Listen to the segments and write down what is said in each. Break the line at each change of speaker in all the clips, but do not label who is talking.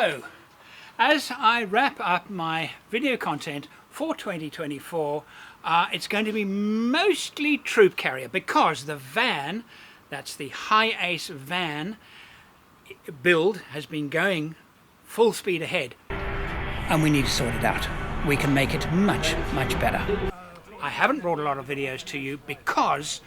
So, as I wrap up my video content for 2024, it's going to be mostly troop carrier, because the van, that's the High Ace van build, has been going full speed ahead, and we need to sort it out. We can make it much better. I haven't brought a lot of videos to you because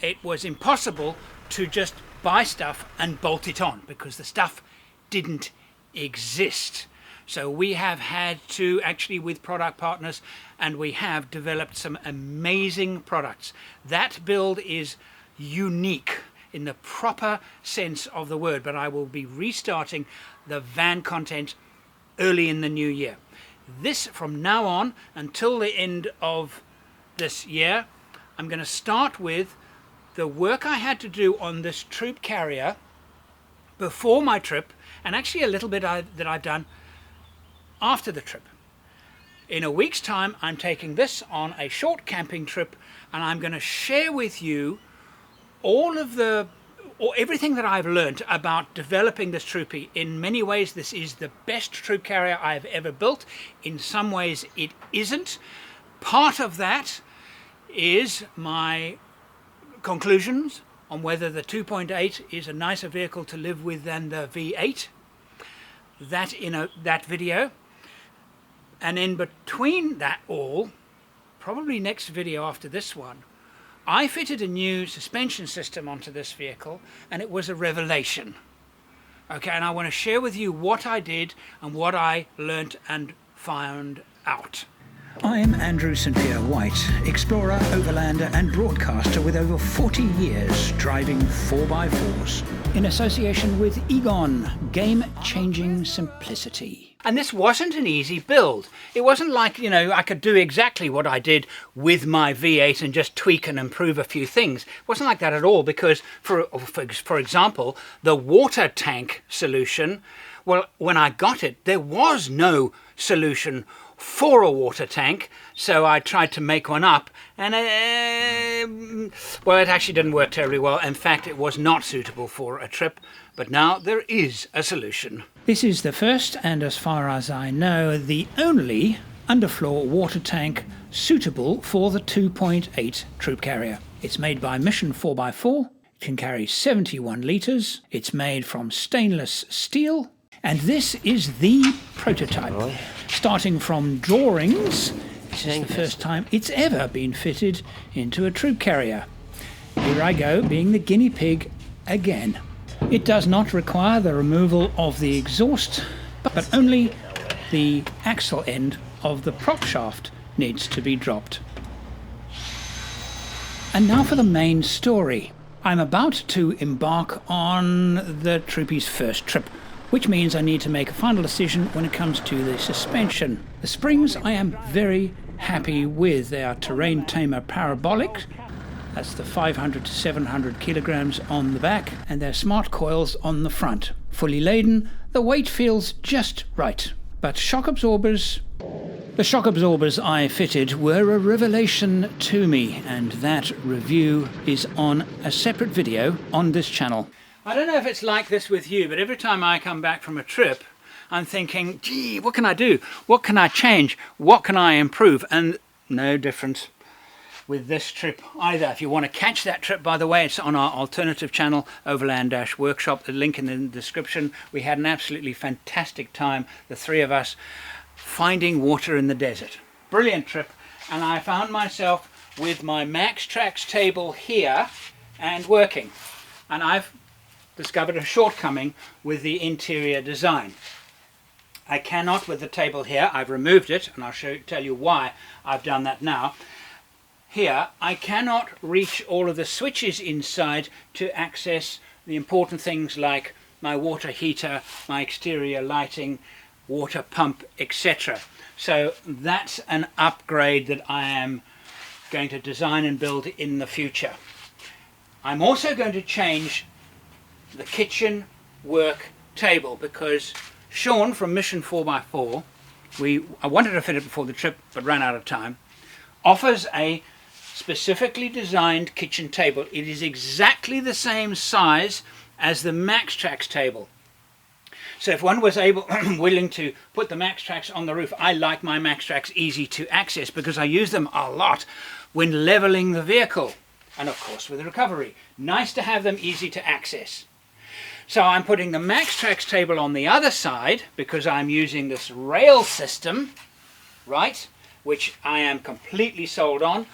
it was impossible to just buy stuff and bolt it on, because the stuff didn't exist. So we have had to actually, with product partners, and we have developed some amazing products. That build is unique in the proper sense of the word, but I will be restarting the van content early in the new year. This, from now on until the end of this year, I'm going to start with the work I had to do on this troop carrier before my trip, and actually a little bit that I've done after the trip. In a week's time, I'm taking this on a short camping trip, and I'm going to share with you everything that I've learned about developing this Troopy. In many ways, this is the best troop carrier I've ever built. In some ways, it isn't. Part of that is my conclusions on whether the 2.8 is a nicer vehicle to live with than the V8. That in that video. And in between that all, probably next video after this one, I fitted a new suspension system onto this vehicle, and it was a revelation. Okay, and I want to share with you what I did and what I learnt and found out. I'm Andrew St Pierre White, explorer, overlander and broadcaster with over 40 years driving 4x4s, in association with Egon, game-changing simplicity. And this wasn't an easy build. It wasn't like, I could do exactly what I did with my V8 and just tweak and improve a few things. It wasn't like that at all, because, for example, the water tank solution, well, when I got it, there was no solution for a water tank, so I tried to make one up, and well, it actually didn't work terribly well. In fact, it was not suitable for a trip, but now there is a solution. This is the first, and as far as I know, the only underfloor water tank suitable for the 2.8 troop carrier. It's made by Mission 4x4, it can carry 71 litres, it's made from stainless steel, and this is the prototype. Starting from drawings, this is the first time it's ever been fitted into a troop carrier. Here I go, being the guinea pig again. It does not require the removal of the exhaust, but only the axle end of the prop shaft needs to be dropped. And now for the main story. I'm about to embark on the Troopy's first trip, which means I need to make a final decision when it comes to the suspension. The springs I am very happy with. They are Terrain Tamer Parabolic. That's the 500 to 700 kilograms on the back, and they're smart coils on the front. Fully laden, the weight feels just right. But the shock absorbers I fitted were a revelation to me, and that review is on a separate video on this channel. I don't know if it's like this with you, but every time I come back from a trip, I'm thinking, gee, what can I do? What can I change? What can I improve? And no difference with this trip either. If you want to catch that trip, by the way, it's on our alternative channel, Overland-Workshop, the link in the description. We had an absolutely fantastic time, the three of us, finding water in the desert. Brilliant trip. And I found myself with my MaxTrax table here and working. And I've discovered a shortcoming with the interior design. I cannot, with the table here, I've removed it, and I'll tell you why I've done that now. Here, I cannot reach all of the switches inside to access the important things like my water heater, my exterior lighting, water pump, etc. So that's an upgrade that I am going to design and build in the future. I'm also going to change the kitchen work table, because Sean from Mission 4x4, I wanted to fit it before the trip but ran out of time, offers a specifically designed kitchen table. It is exactly the same size as the MaxTrax table. So if one was able, willing to put the Max Tracks on the roof, I like my Max Tracks easy to access because I use them a lot when leveling the vehicle. And of course with recovery. Nice to have them easy to access. So I'm putting the Max Tracks table on the other side because I'm using this rail system, right, which I am completely sold on.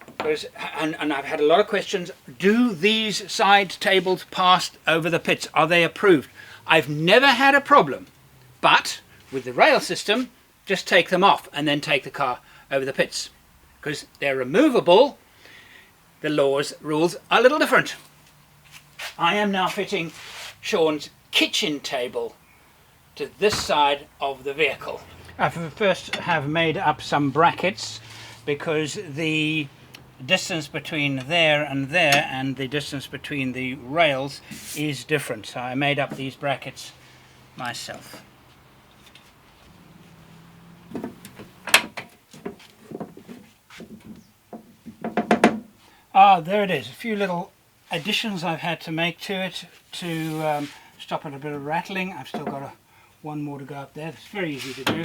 Because, and I've had a lot of questions, do these side tables pass over the pits? Are they approved? I've never had a problem, but with the rail system, just take them off and then take the car over the pits. Because they're removable, the rules are a little different. I am now fitting Sean's kitchen table to this side of the vehicle. I first have made up some brackets because the distance between there and the distance between the rails is different. So I made up these brackets myself. Ah, there it is. A few little additions I've had to make to it to stop it a bit of rattling. I've still got one more to go up there. It's very easy to do.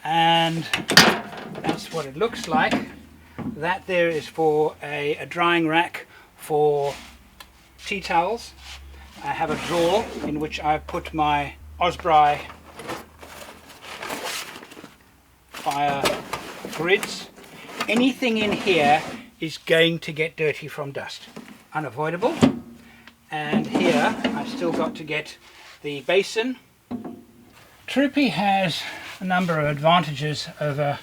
And that's what it looks like. That there is for a drying rack for tea towels. I have a drawer in which I put my Osprey fire grids. Anything in here is going to get dirty from dust. Unavoidable. And here I've still got to get the basin. Troopy has a number of advantages over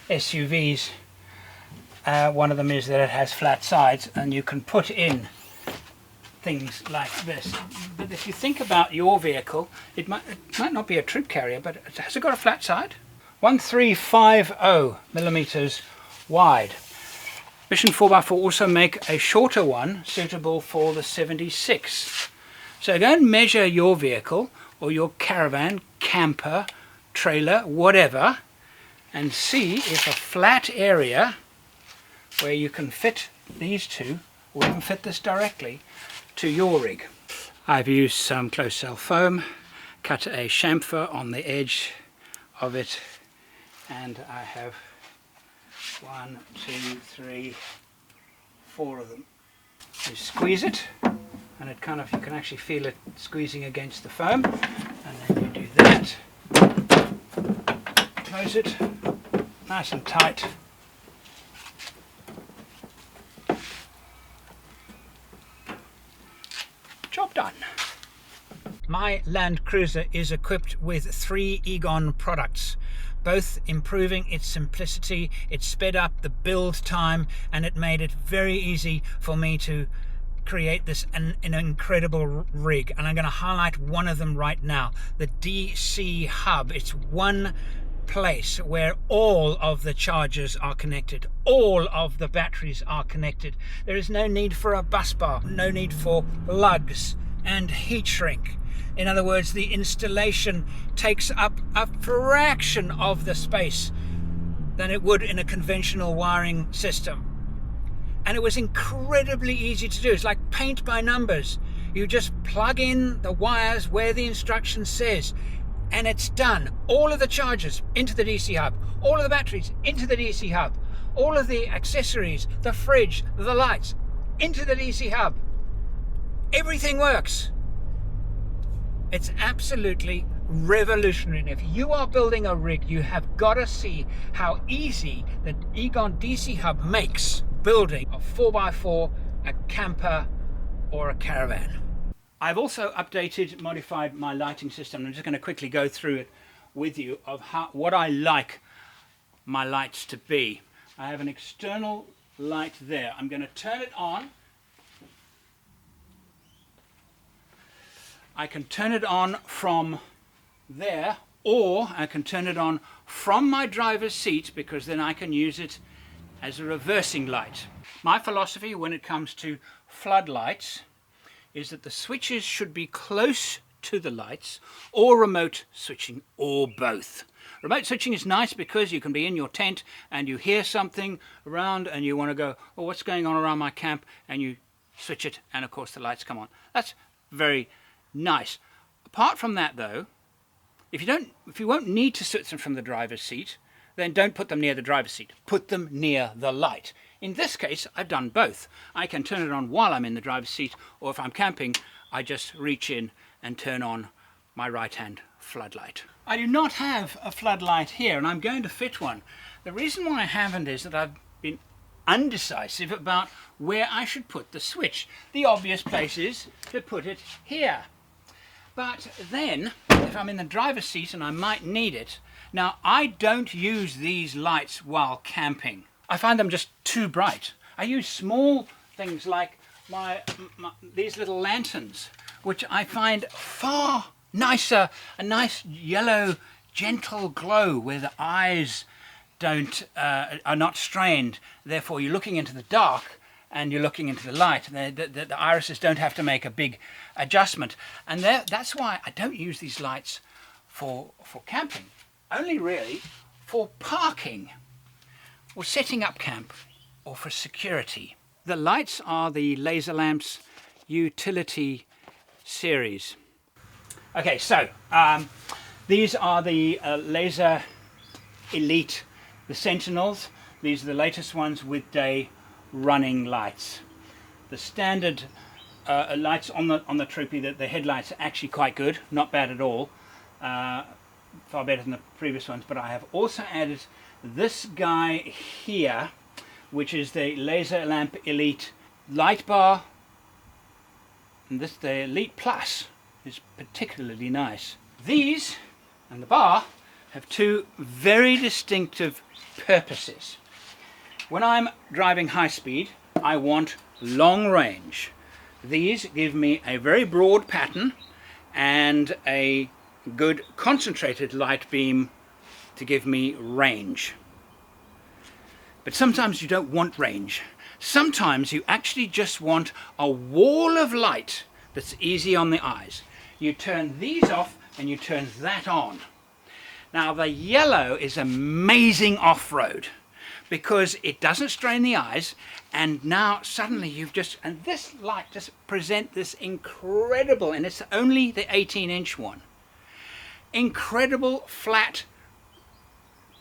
SUVs. One of them is that it has flat sides and you can put in things like this. But if you think about your vehicle, it might not be a troop carrier, but has it got a flat side? 1350 millimeters wide. Mission 4x4 also make a shorter one suitable for the 76. So go and measure your vehicle or your caravan, camper, trailer, whatever, and see if a flat area where you can fit these two, or even fit this directly, to your rig. I've used some close cell foam, cut a chamfer on the edge of it, and I have 1, 2, 3, 4 of them. You squeeze it, and it kind of, you can actually feel it squeezing against the foam, and then you do that. Close it, nice and tight. Job done. My Landcruiser is equipped with 3 Egon products, both improving its simplicity. It sped up the build time and it made it very easy for me to create this an incredible rig, and I'm going to highlight one of them right now, the DC hub. It's one place where all of the chargers are connected, all of the batteries are connected. There is no need for a bus bar, no need for lugs and heat shrink. In other words, the installation takes up a fraction of the space than it would in a conventional wiring system. And it was incredibly easy to do. It's like paint by numbers. You just plug in the wires where the instruction says, and it's done. All of the chargers into the DC hub, all of the batteries into the DC hub, all of the accessories, the fridge, the lights, into the DC hub. Everything works. It's absolutely revolutionary. And if you are building a rig, you have got to see how easy the Egon DC hub makes building a 4x4, a camper or a caravan. I've also modified my lighting system. I'm just going to quickly go through it with you of what I like my lights to be. I have an external light there. I'm going to turn it on. I can turn it on from there, or I can turn it on from my driver's seat, because then I can use it as a reversing light. My philosophy when it comes to floodlights is that the switches should be close to the lights, or remote switching, or both. Remote switching is nice because you can be in your tent and you hear something around and you want to go, oh, what's going on around my camp, and you switch it and of course the lights come on. That's very nice. Apart from that though, if you won't need to switch them from the driver's seat, then don't put them near the driver's seat. Put them near the light. In this case, I've done both. I can turn it on while I'm in the driver's seat, or if I'm camping, I just reach in and turn on my right-hand floodlight. I do not have a floodlight here, and I'm going to fit one. The reason why I haven't is that I've been undecisive about where I should put the switch. The obvious place is to put it here. But then, if I'm in the driver's seat and I might need it, now I don't use these lights while camping. I find them just too bright. I use small things like these little lanterns, which I find far nicer, a nice yellow, gentle glow where the eyes are not strained. Therefore, you're looking into the dark and you're looking into the light. The irises don't have to make a big adjustment. And that's why I don't use these lights for camping. Only really for parking or setting up camp or for security. The lights are the Laser Lamps Utility Series. Okay, so these are the Laser Elite, the Sentinels. These are the latest ones with day running lights. The standard lights on the Troopy, the headlights are actually quite good, not bad at all, far better than the previous ones. But I have also added this guy here, which is the Laser Lamp Elite light bar, and the Elite Plus is particularly nice. These and the bar have two very distinctive purposes. When I'm driving high speed, I want long range. These give me a very broad pattern and a good concentrated light beam to give me range. But sometimes you don't want range. Sometimes you actually just want a wall of light that's easy on the eyes. You turn these off and you turn that on. Now the yellow is amazing off-road because it doesn't strain the eyes, and now suddenly and this light just presents this incredible, and it's only the 18-inch one, incredible flat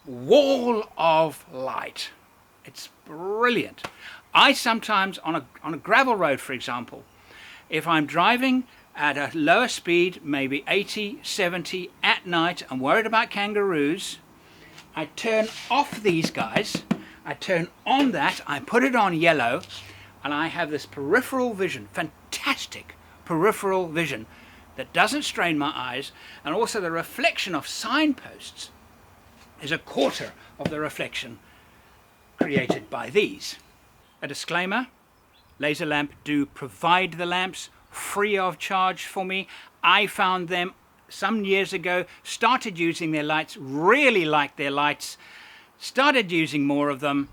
wall of light. It's brilliant. I sometimes, on a gravel road for example, if I'm driving at a lower speed, maybe 80, 70 at night, I'm worried about kangaroos, I turn off these guys, I turn on that, I put it on yellow, and I have this peripheral vision, fantastic peripheral vision that doesn't strain my eyes, and also the reflection of signposts is a quarter of the reflection created by these. A disclaimer, Laser Lamp do provide the lamps free of charge for me. I found them some years ago, started using their lights, really liked their lights, started using more of them,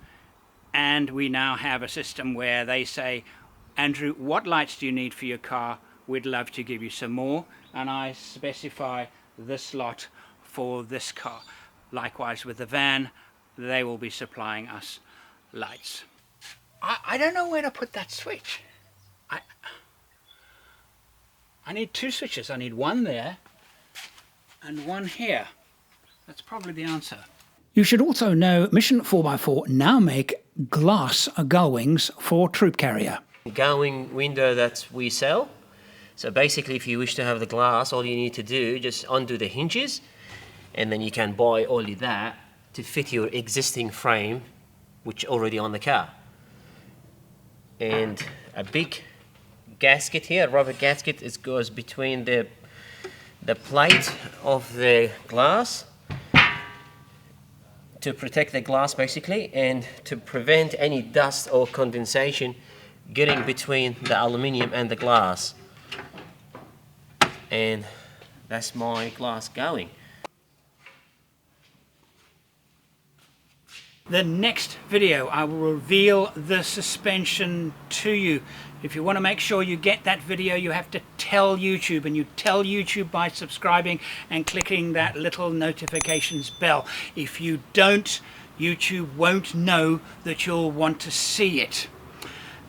and we now have a system where they say, Andrew, what lights do you need for your car? We'd love to give you some more, and I specify this lot for this car. Likewise with the van, they will be supplying us lights. I don't know where to put that switch. I need two switches. I need one there and one here. That's probably the answer. You should also know Mission 4x4 now make glass gull wings for troop carrier.
Gull wing window that we sell. So basically if you wish to have the glass, all you need to do, just undo the hinges, and then you can buy only that to fit your existing frame, which already on the car. And a big gasket here, a rubber gasket, it goes between the plate of the glass to protect the glass basically, and to prevent any dust or condensation getting between the aluminium and the glass. And that's my glass going.
The next video I will reveal the suspension to you. If you want to make sure you get that video, you have to tell YouTube, and you tell YouTube by subscribing and clicking that little notifications bell. If you don't, YouTube won't know that you'll want to see it.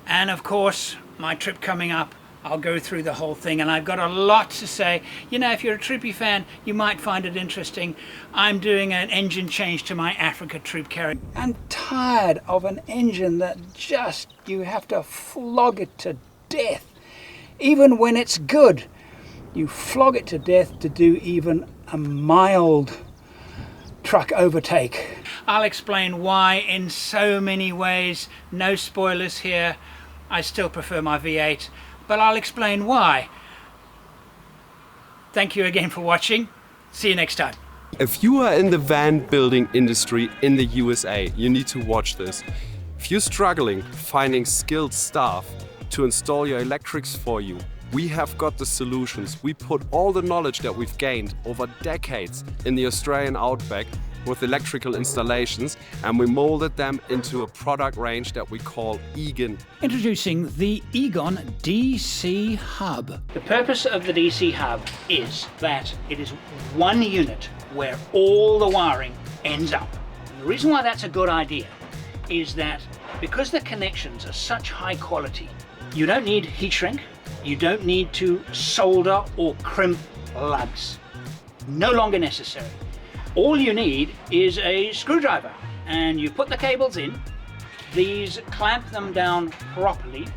And of course, my trip coming up I'll go through the whole thing, and I've got a lot to say. You know, if you're a Troopy fan, you might find it interesting. I'm doing an engine change to my Africa troop carrier. I'm tired of an engine that just, you have to flog it to death. Even when it's good, you flog it to death to do even a mild truck overtake. I'll explain why in so many ways. No spoilers here. I still prefer my V8, but I'll explain why. Thank you again for watching. See you next time.
If you are in the van building industry in the USA, you need to watch this. If you're struggling finding skilled staff to install your electrics for you, we have got the solutions. We put all the knowledge that we've gained over decades in the Australian outback with electrical installations, and we molded them into a product range that we call Egon.
Introducing the Egon DC Hub. The purpose of the DC Hub is that it is one unit where all the wiring ends up. And the reason why that's a good idea is that because the connections are such high quality, you don't need heat shrink, you don't need to solder or crimp lugs. No longer necessary. All you need is a screwdriver, and you put the cables in. These clamp them down properly.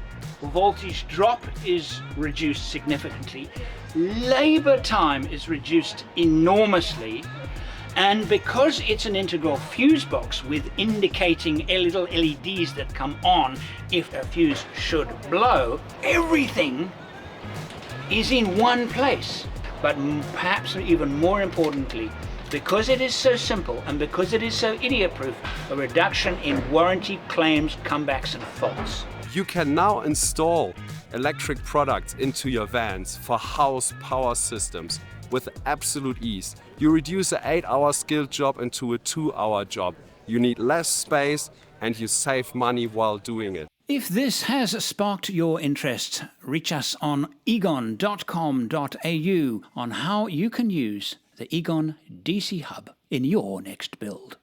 Voltage drop is reduced significantly. Labor time is reduced enormously. And because it's an integral fuse box with indicating little LEDs that come on if a fuse should blow, everything is in one place. But perhaps even more importantly, because it is so simple and because it is so idiot-proof, a reduction in warranty claims, comebacks and faults.
You can now install electric products into your vans for house power systems with absolute ease. You reduce an 8-hour skilled job into a 2-hour job. You need less space and you save money while doing it.
If this has sparked your interest, reach us on egon.com.au on how you can use the Egon DC Hub in your next build.